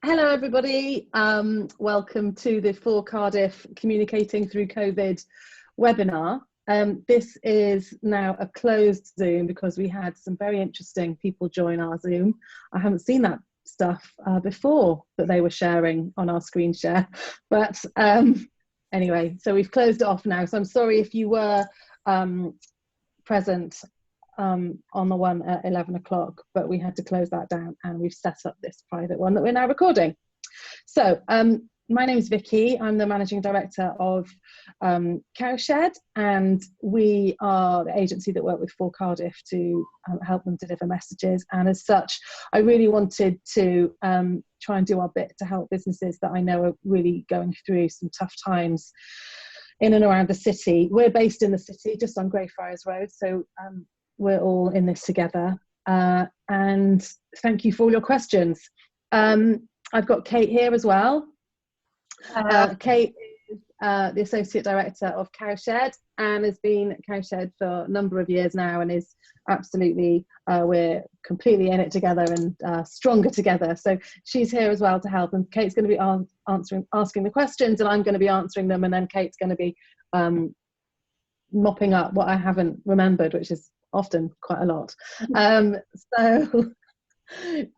Hello everybody, welcome to the FOR Cardiff Communicating Through COVID webinar. This is now a closed Zoom because we had some very interesting people join our Zoom. I haven't seen that stuff before that they were sharing on our screen share, but anyway, so we've closed it off now. So I'm sorry if you were present on the one at 11 o'clock, but we had to close that down and we've set up this private one that we're now recording. So my name is Vicki. I'm the Managing Director of Cowshed, and we are the agency that work with FOR Cardiff to help them deliver messages. And as such, I really wanted to try and do our bit to help businesses that I know are really going through some tough times in and around the city. We're based in the city, just on Greyfriars Road, so we're all in this together, and thank you for all your questions. I've got Kate here as well. Kate is the Associate Director of Cowshed and has been at Cowshed for a number of years now, and is absolutely, we're completely in it together and stronger together. So she's here as well to help, and Kate's going to be asking the questions, and I'm going to be answering them, and then Kate's going to be mopping up what I haven't remembered, which is often quite a lot. So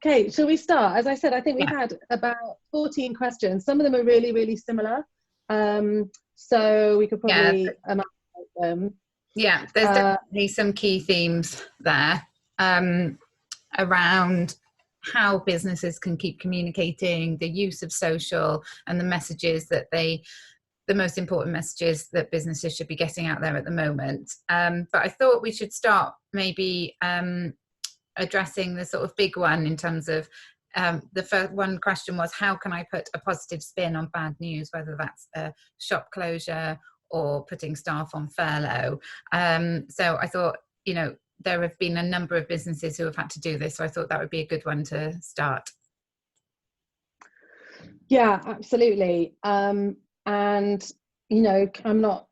Kate, shall we start? As I said, I think we've had about 14 questions. Some of them are really, really similar. So we could probably amalgamate them. Yeah, there's definitely some key themes there around how businesses can keep communicating, the use of social, and the messages that the most important messages that businesses should be getting out there at the moment. But I thought we should start maybe addressing the sort of big one in terms of the first one question was, how can I put a positive spin on bad news, whether that's a shop closure or putting staff on furlough. So I thought, you know, there have been a number of businesses who have had to do this, so I thought that would be a good one to start. Yeah, absolutely. And you know, I'm not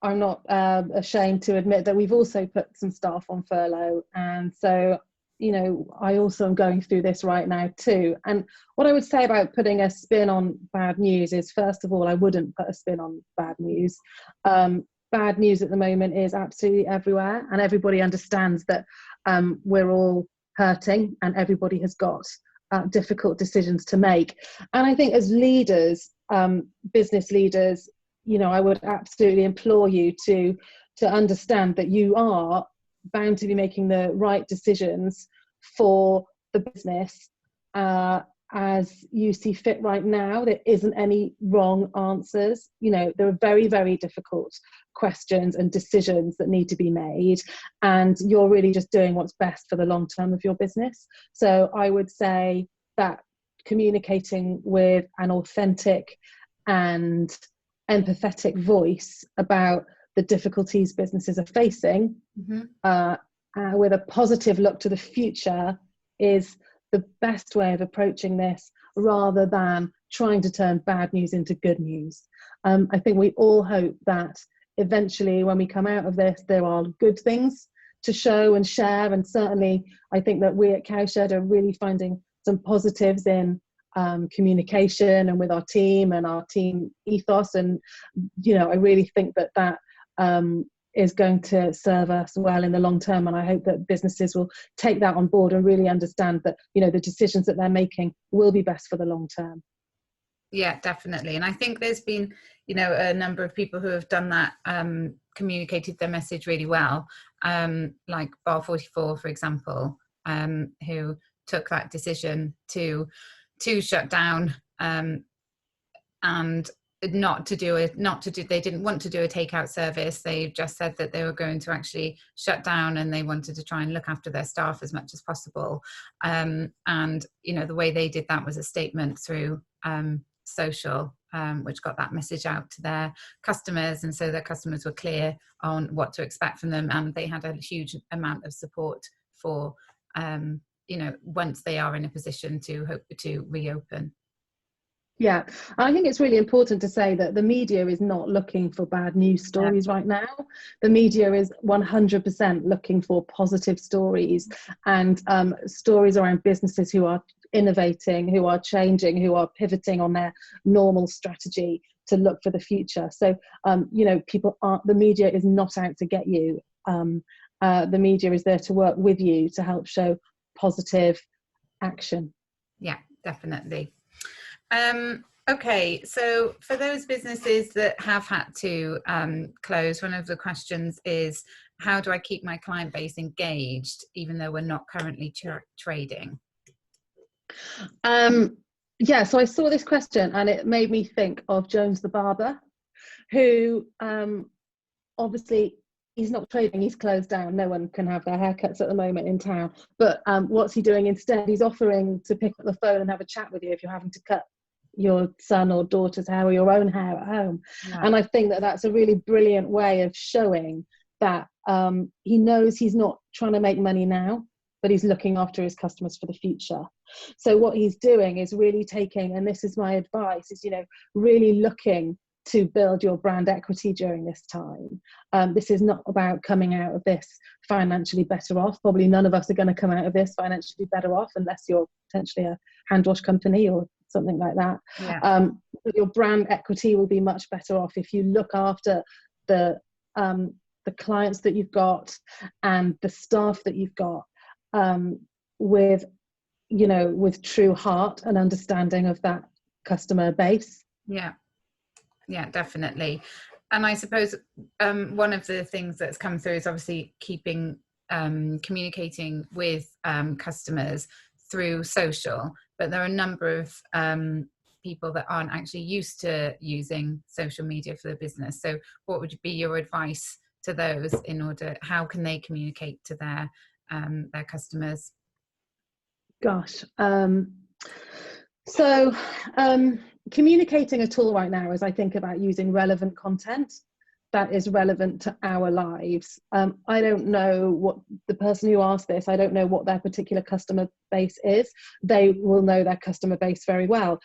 ashamed to admit that we've also put some staff on furlough, and so, you know, I also am going through this right now too. And what I would say about putting a spin on bad news is, first of all, I wouldn't put a spin on bad news. Bad news at the moment is absolutely everywhere, and everybody understands that we're all hurting, and everybody has got difficult decisions to make. And I think as leaders, business leaders, you know, I would absolutely implore you to understand that you are bound to be making the right decisions for the business as you see fit right now. There isn't any wrong answers. You know, there are very, very difficult questions and decisions that need to be made, and you're really just doing what's best for the long term of your business. So I would say that communicating with an authentic and empathetic voice about the difficulties businesses are facing, with a positive look to the future, is the best way of approaching this, rather than trying to turn bad news into good news. I think we all hope that eventually, when we come out of this, there are good things to show and share, and certainly I think that we at Cowshed are really finding some positives in communication and with our team and our team ethos, and you know, I really think that is going to serve us well in the long term, and I hope that businesses will take that on board and really understand that, you know, the decisions that they're making will be best for the long term. Yeah, definitely. And I think there's been, you know, a number of people who have done that, communicated their message really well, like Bar 44, for example, who took that decision to shut down, and they didn't want to do a takeout service. They just said that they were going to actually shut down, and they wanted to try and look after their staff as much as possible. And you know, the way they did that was a statement through social, which got that message out to their customers, and so their customers were clear on what to expect from them, and they had a huge amount of support for you know, once they are in a position to hope to reopen. Yeah, I think it's really important to say that the media is not looking for bad news stories right now. The media is 100% looking for positive stories, and stories around businesses who are innovating, who are changing, who are pivoting on their normal strategy to look for the future. So, the media is not out to get you. The media is there to work with you to help show positive action. Yeah, definitely. Okay, so for those businesses that have had to close, one of the questions is, how do I keep my client base engaged even though we're not currently trading? So I saw this question and it made me think of Jones the barber, who obviously he's not trading, he's closed down. No one can have their haircuts at the moment in town. But what's he doing instead? He's offering to pick up the phone and have a chat with you if you're having to cut your son or daughter's hair or your own hair at home. Yeah. And I think that that's a really brilliant way of showing that he knows he's not trying to make money now, but he's looking after his customers for the future. So what he's doing is really taking, and this is my advice, is, really looking to build your brand equity during this time. This is not about coming out of this financially better off. Probably none of us are going to come out of this financially better off unless you're potentially a hand wash company or something like that. Yeah. But your brand equity will be much better off if you look after the clients that you've got and the staff that you've got with true heart and understanding of that customer base. Yeah, definitely. And I suppose one of the things that's come through is obviously keeping communicating with customers through social, but there are a number of people that aren't actually used to using social media for the business. So what would be your advice to those how can they communicate to their customers? Communicating at all right now, as I think about using relevant content that is relevant to our lives. I don't know what the person who asked this, I don't know what their particular customer base is. They will know their customer base very well.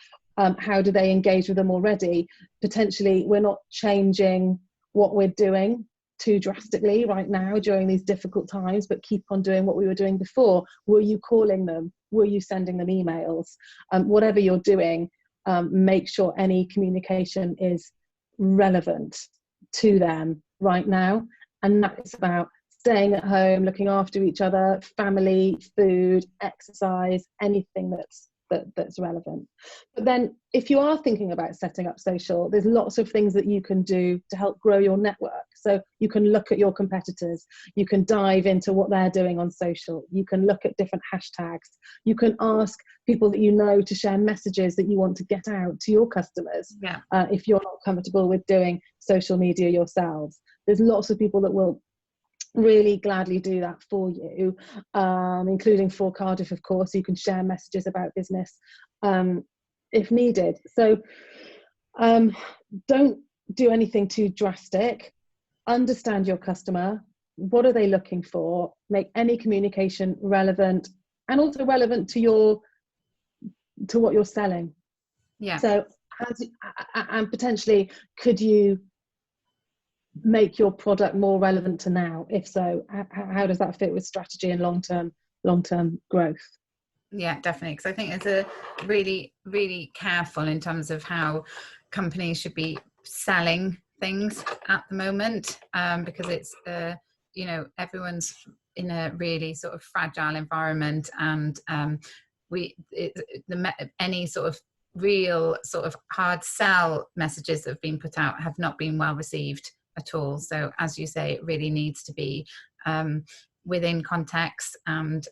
How do they engage with them already? Potentially, we're not changing what we're doing too drastically right now during these difficult times, but keep on doing what we were doing before. Were you calling them? Were you sending them emails? Whatever you're doing, make sure any communication is relevant to them right now. And that is about staying at home, looking after each other, family, food, exercise, anything that's relevant. But then if you are thinking about setting up social, there's lots of things that you can do to help grow your network. So you can look at your competitors, you can dive into what they're doing on social, you can look at different hashtags, you can ask people that you know to share messages that you want to get out to your customers. Yeah. If you're not comfortable with doing social media yourselves, there's lots of people that will really gladly do that for you, including FOR Cardiff, of course. You can share messages about business if needed. So don't do anything too drastic. Understand your customer. What are they looking for? Make any communication relevant and also relevant to what you're selling. Yeah. So and potentially, could you make your product more relevant to now? If so, how does that fit with strategy and long-term growth? Yeah, definitely, because I think it's a really, really careful in terms of how companies should be selling things at the moment, because it's everyone's in a really sort of fragile environment, and any sort of real sort of hard sell messages that have been put out have not been well received at all. So as you say, it really needs to be within context and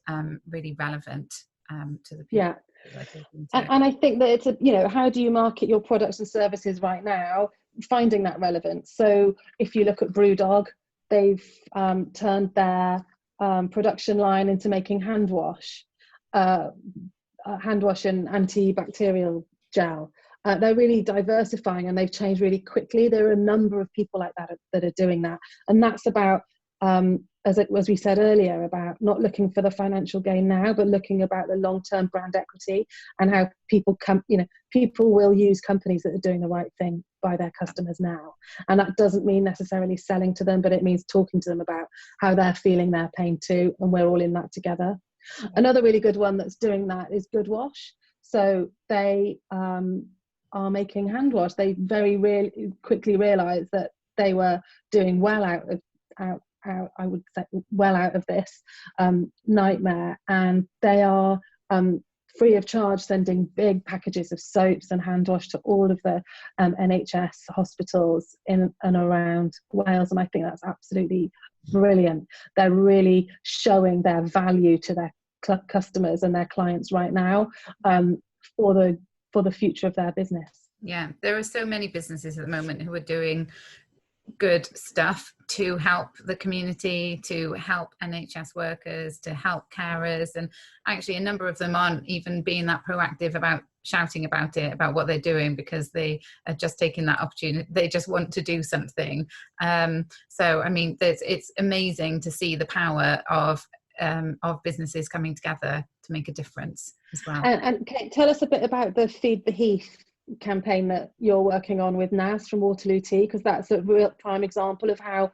really relevant to the people. Yeah. And I think that it's how do you market your products and services right now, finding that relevance. So if you look at Brewdog, they've turned their production line into making hand wash and antibacterial gel. They're really diversifying and they've changed really quickly. There are a number of people like that are doing that. And that's about as we said earlier, about not looking for the financial gain now, but looking about the long-term brand equity and how people people will use companies that are doing the right thing by their customers now. And that doesn't mean necessarily selling to them, but it means talking to them about how they're feeling their pain too, and we're all in that together. Another really good one that's doing that is Good Wash. So they are making hand wash. They quickly realised that they were doing well out of this nightmare, and they are free of charge sending big packages of soaps and hand wash to all of the NHS hospitals in and around Wales, and I think that's absolutely brilliant. They're really showing their value to their customers and their clients right now, for the future of their business. Yeah, there are so many businesses at the moment who are doing good stuff to help the community, to help NHS workers, to help carers, and actually a number of them aren't even being that proactive about shouting about it, about what they're doing, because they are just taking that opportunity. They just want to do something. So I mean, it's amazing to see the power of businesses coming together to make a difference as well. And Kate, tell us a bit about the Feed the Heath campaign that you're working on with Naz from Waterloo Tea, because that's a real prime example of how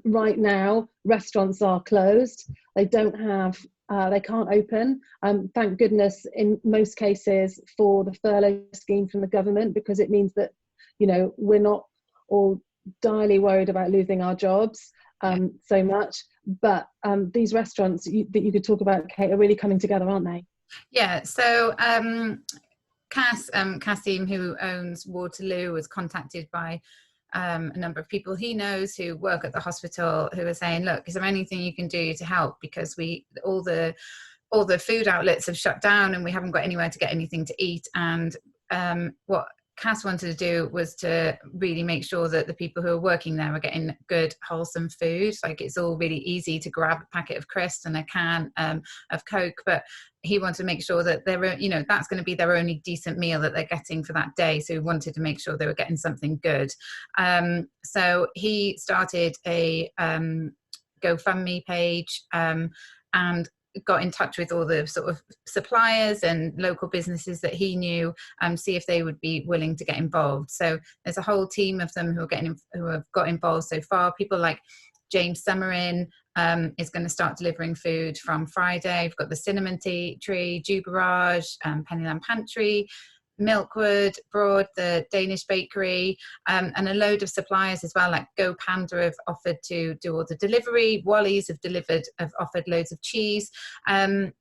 right now restaurants are closed. They don't have they can't open, thank goodness in most cases, for the furlough scheme from the government, because it means that, you know, we're not all direly worried about losing our jobs so much. But these restaurants that you could talk about, Kate, are really coming together, aren't they? Yeah, so Kasim, who owns Waterloo, was contacted by a number of people he knows who work at the hospital, who are saying, look, is there anything you can do to help? Because all the food outlets have shut down and we haven't got anywhere to get anything to eat. And what Cass wanted to do was to really make sure that the people who are working there are getting good, wholesome food. Like, it's all really easy to grab a packet of crisps and a can of Coke, but he wanted to make sure that that's going to be their only decent meal that they're getting for that day. So he wanted to make sure they were getting something good. So he started a GoFundMe page and got in touch with all the sort of suppliers and local businesses that he knew, see if they would be willing to get involved. So there's a whole team of them who have got involved so far. People like James Summerin is going to start delivering food from Friday. We've got the Cinnamon Tree, Dew Barrage, Pennyland Pantry, Milkwood, Broad, the Danish Bakery, and a load of suppliers as well, like Go Panda have offered to do all the delivery. Wally's have offered loads of cheese, and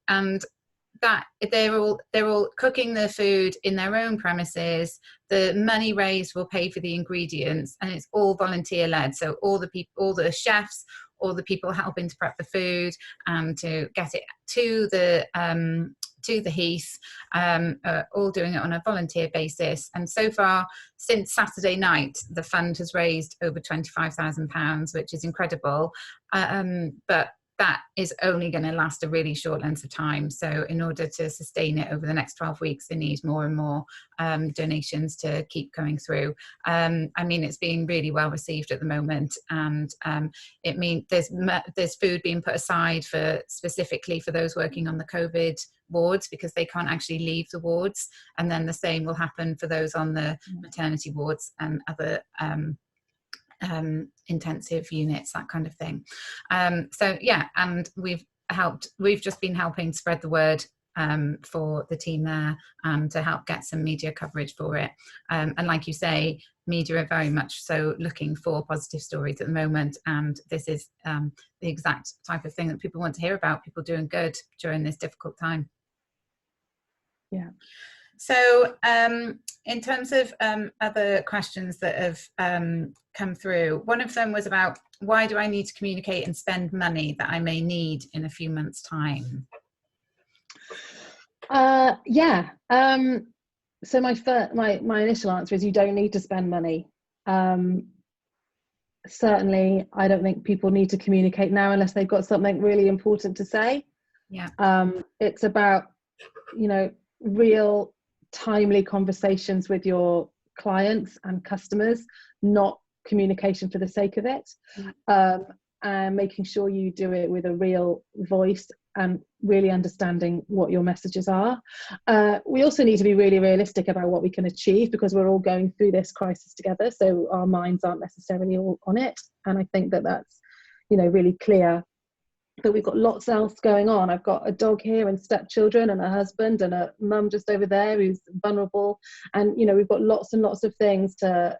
that they're all cooking their food in their own premises. The money raised will pay for the ingredients, and it's all volunteer led. So all the chefs, all the people helping to prep the food and to get it to the Heath, all doing it on a volunteer basis. And so far, since Saturday night, the fund has raised over £25,000, which is incredible. But that is only going to last a really short length of time. So in order to sustain it over the next 12 weeks, they need more and more donations to keep coming through. I mean, it's being really well received at the moment, and it means there's food being put aside specifically for those working on the COVID wards, because they can't actually leave the wards, and then the same will happen for those on the maternity wards and other intensive units, that kind of thing. So yeah, and we've just been helping spread the word for the team there, to help get some media coverage for it. And like you say, media are very much so looking for positive stories at the moment, and this is the exact type of thing that people want to hear about, people doing good during this difficult time. Yeah. So in terms of other questions that have come through, one of them was about, why do I need to communicate and spend money that I may need in a few months' time? Yeah. So my initial answer is, you don't need to spend money. Certainly, I don't think people need to communicate now unless they've got something really important to say. Yeah. It's about, real timely conversations with your clients and customers, not communication for the sake of it. and making sure you do it with a real voice and really understanding what your messages are. We also need to be really realistic about what we can achieve, because we're all going through this crisis together, so our minds aren't necessarily all on it. And I think that that's, you know, really clear that we've got lots else going on. I've got a dog here and stepchildren and a husband and a mum just over there who's vulnerable, and you know, we've got lots and lots of things to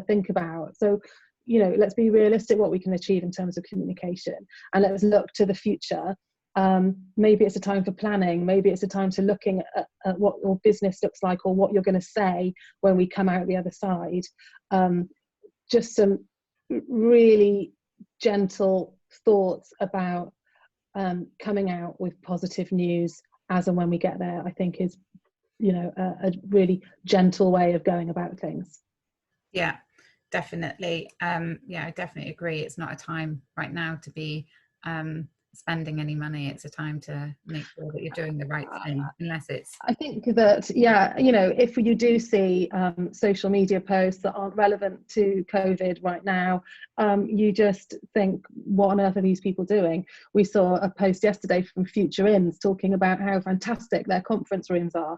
think about. So, you know, let's be realistic what we can achieve in terms of communication, and let's look to the future. Maybe it's a time for planning, maybe it's a time to looking at what your business looks like, or what you're going to say when we come out the other side. Just some really gentle thoughts about coming out with positive news as and when we get there, I think is, you know, a really gentle way of going about things. Yeah, definitely. Yeah, I definitely agree. It's not a time right now to be spending any money. It's a time to make sure that you're doing the right thing, unless it's... I think that, yeah, you know, if you do see social media posts that aren't relevant to COVID right now, you just think, what on earth are these people doing? We saw a post yesterday from Future Inns talking about how fantastic their conference rooms are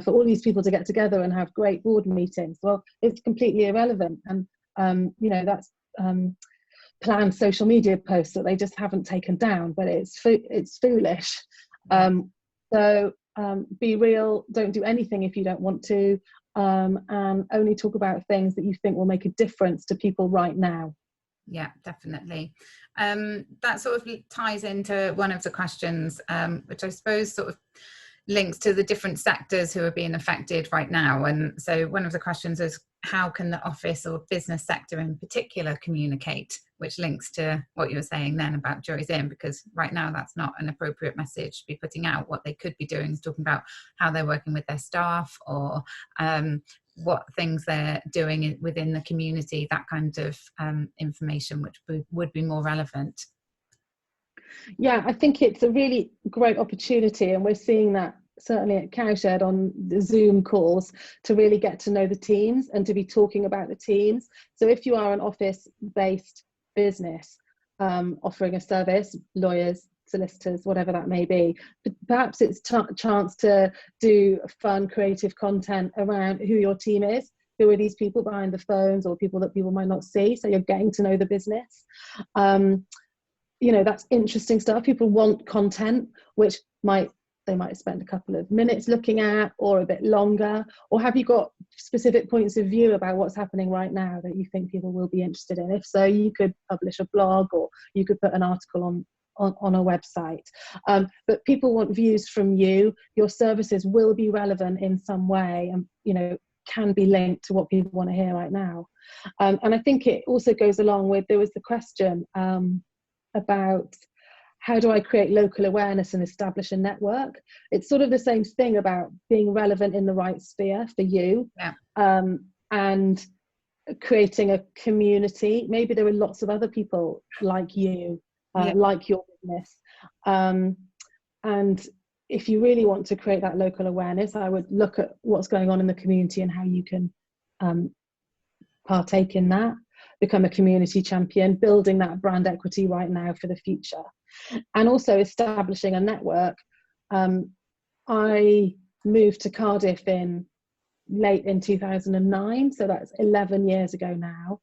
for all these people to get together and have great board meetings. Well, it's completely irrelevant. And, you know, that's... planned social media posts that they just haven't taken down, but it's foolish. Yeah. So be real, don't do anything if you don't want to, and only talk about things that you think will make a difference to people right now. Yeah, definitely. That sort of ties into one of the questions, which I suppose sort of links to the different sectors who are being affected right now. And so one of the questions is, how can the office or business sector in particular communicate, which links to what you were saying then about Joys In, because right now that's not an appropriate message to be putting out. What they could be doing is talking about how they're working with their staff, or what things they're doing within the community, that kind of information, which would be more relevant. Yeah, I think it's a really great opportunity, and we're seeing that certainly at Cowshed on the Zoom calls, to really get to know the teams and to be talking about the teams. So if you are an office-based business offering a service, lawyers, solicitors, whatever that may be, perhaps it's a chance to do fun, creative content around who your team is. Who are these people behind the phones, or people that people might not see? So you're getting to know the business. You know, that's interesting stuff. People want content, which they might spend a couple of minutes looking at, or a bit longer. Or have you got specific points of view about what's happening right now that you think people will be interested in? If so, you could publish a blog, or you could put an article on a website. But people want views from you. Your services will be relevant in some way, and, you know, can be linked to what people want to hear right now. And I think it also goes along with, there was the question about, how do I create local awareness and establish a network? It's sort of the same thing about being relevant in the right sphere for you. Yeah. And creating a community. Maybe there are lots of other people like you, like your business. And if you really want to create that local awareness, I would look at what's going on in the community and how you can partake in that, become a community champion, building that brand equity right now for the future. And also establishing a network. I moved to Cardiff late in 2009, so that's 11 years ago now.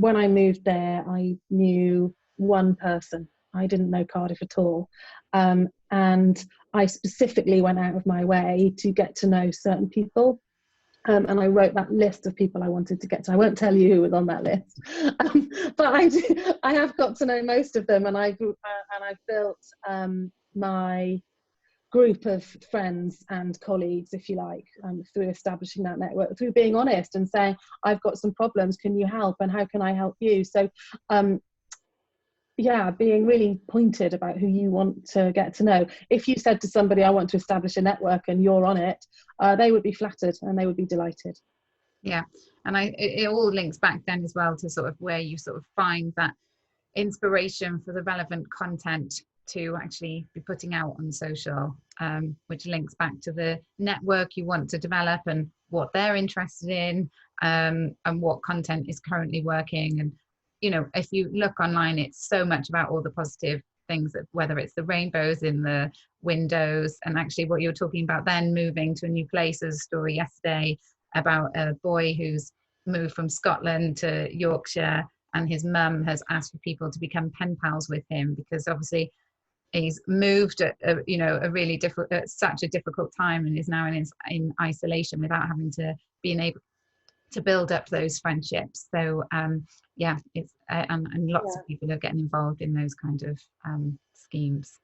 When I moved there, I knew one person. I didn't know Cardiff at all. And I specifically went out of my way to get to know certain people. And I wrote that list of people I wanted to get to. I won't tell you who was on that list, but I have got to know most of them, and I've built my group of friends and colleagues, if you like, through establishing that network, through being honest and saying, I've got some problems, can you help, and how can I help you? So yeah, being really pointed about who you want to get to know. If you said to somebody, I want to establish a network, and you're on it, they would be flattered and they would be delighted. Yeah, and it all links back then as well to sort of where you sort of find that inspiration for the relevant content to actually be putting out on social, which links back to the network you want to develop and what they're interested in, and what content is currently working, and you know, if you look online, it's so much about all the positive things, that whether it's the rainbows in the windows, and actually what you're talking about then, moving to a new place. There's a story yesterday about a boy who's moved from Scotland to Yorkshire, and his mum has asked for people to become pen pals with him, because obviously he's moved at a, you know, a really difficult, at such a difficult time, and is now in isolation without having to being able to build up those friendships. So yeah, it's and lots of people are getting involved in those kind of schemes.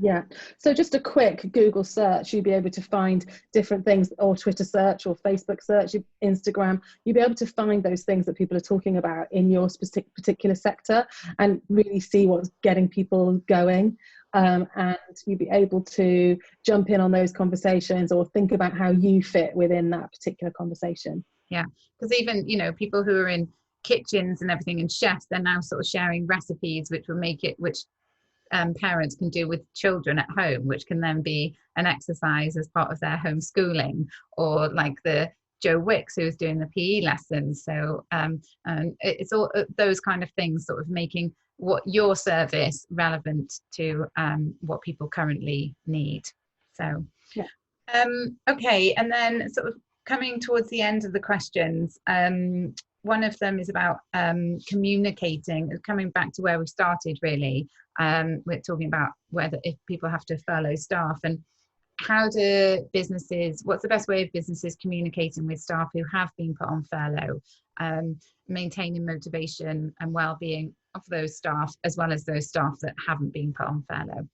Yeah, so just a quick Google search, you'll be able to find different things, or Twitter search, or Facebook search, Instagram, you'll be able to find those things that people are talking about in your particular sector, and really see what's getting people going. And you'll be able to jump in on those conversations, or think about how you fit within that particular conversation. Yeah, because even, you know, people who are in kitchens and everything, and chefs, they're now sort of sharing recipes which will make it, which parents can do with children at home, which can then be an exercise as part of their homeschooling, or like the Joe Wicks who's doing the PE lessons. So and it's all those kind of things, sort of making what your service relevant to what people currently need. So yeah. Okay, and then sort of coming towards the end of the questions, one of them is about communicating, coming back to where we started really. We're talking about whether, if people have to furlough staff, and how do businesses, what's the best way of businesses communicating with staff who have been put on furlough, maintaining motivation and well-being of those staff, as well as those staff that haven't been put on furlough?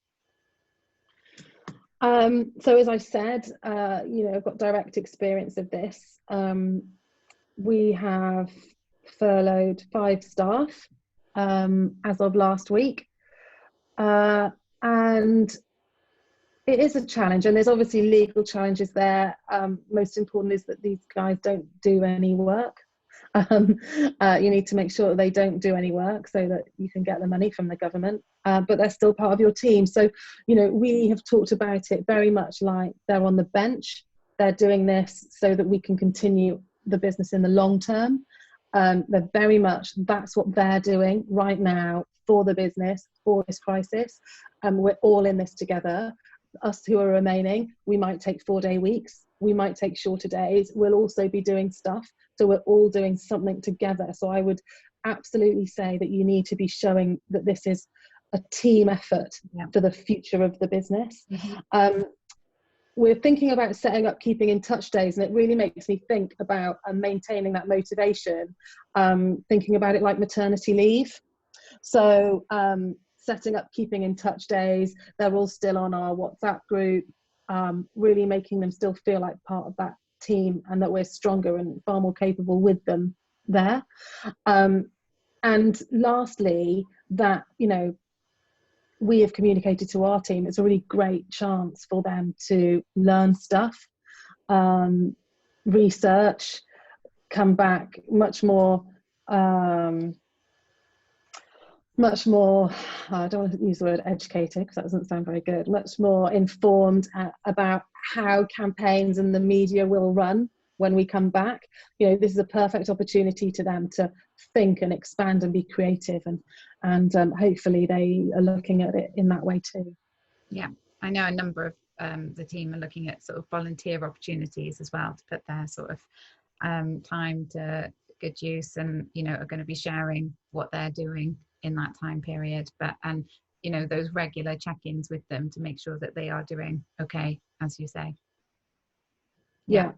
So as I said, you know, I've got direct experience of this. We have furloughed 5 staff as of last week, and it is a challenge, and there's obviously legal challenges there. Most important is that these guys don't do any work. You need to make sure that they don't do any work, so that you can get the money from the government, but they're still part of your team. So, you know, we have talked about it very much like they're on the bench. They're doing this so that we can continue the business in the long term. They're very much, that's what they're doing right now for the business, for this crisis. We're all in this together. Us who are remaining, we might take 4-day weeks, we might take shorter days, we'll also be doing stuff, so we're all doing something together. So I would absolutely say that you need to be showing that this is a team effort for the future of the business. We're thinking about setting up keeping in touch days, and it really makes me think about maintaining that motivation, thinking about it like maternity leave. So setting up keeping in touch days, they're all still on our WhatsApp group, really making them still feel like part of that team, and that we're stronger and far more capable with them there. And lastly, that, you know, we have communicated to our team, it's a really great chance for them to learn stuff, research, come back much more, I don't want to use the word educated because that doesn't sound very good, much more informed about how campaigns and the media will run when we come back. You know, this is a perfect opportunity to them to think and expand and be creative, and hopefully they are looking at it in that way too. Yeah, I know a number of the team are looking at sort of volunteer opportunities as well, to put their sort of time to good use, and, you know, are going to be sharing what they're doing in that time period, but and, you know, those regular check-ins with them to make sure that they are doing okay, as you say. Yeah.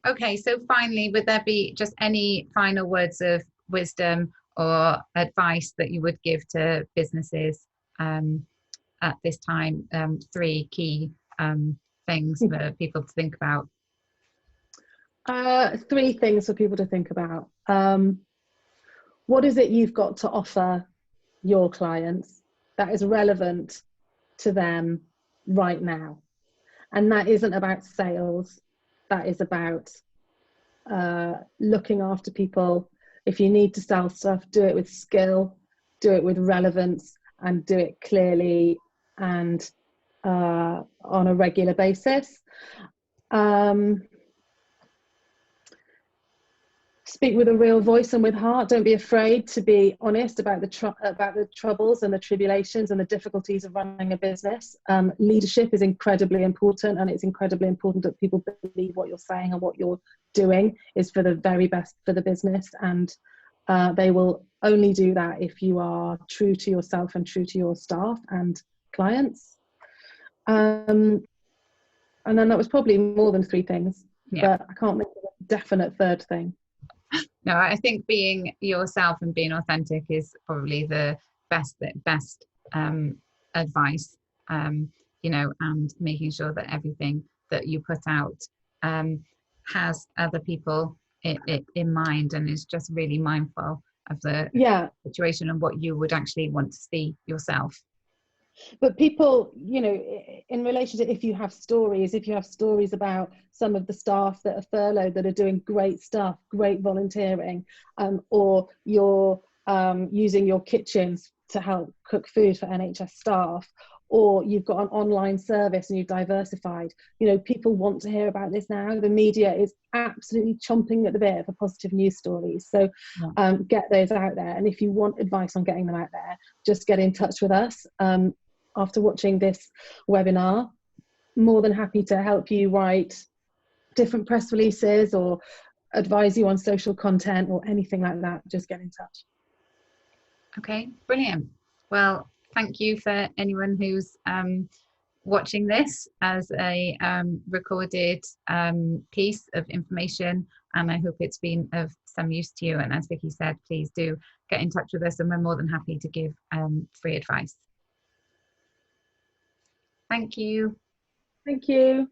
Okay, so finally, would there be just any final words of wisdom or advice that you would give to businesses at this time? 3 key things for people to think about. 3 things for people to think about. What is it you've got to offer your clients that is relevant to them right now? And that isn't about sales, that is about looking after people. If you need to sell stuff, do it with skill, do it with relevance, and do it clearly and on a regular basis. speak with a real voice and with heart. Don't be afraid to be honest about the troubles and the tribulations and the difficulties of running a business. Leadership is incredibly important, and it's incredibly important that people believe what you're saying and what you're doing is for the very best for the business. And they will only do that if you are true to yourself and true to your staff and clients. And then that was probably more than 3 things, but I can't make a definite third thing. No, I think being yourself and being authentic is probably the best advice, you know, and making sure that everything that you put out has other people in mind and is just really mindful of the situation and what you would actually want to see yourself. But people, you know, in relation to if you have stories about some of the staff that are furloughed that are doing great stuff, great volunteering, or you're using your kitchens to help cook food for NHS staff, or you've got an online service and you've diversified, you know, people want to hear about this now. The media is absolutely chomping at the bit for positive news stories. So get those out there. And if you want advice on getting them out there, just get in touch with us. After watching this webinar, more than happy to help you write different press releases or advise you on social content or anything like that. Just get in touch. Okay, brilliant. Well, thank you for anyone who's watching this as a recorded piece of information, and I hope it's been of some use to you. And as Vicki said, please do get in touch with us, and we're more than happy to give free advice. Thank you. Thank you.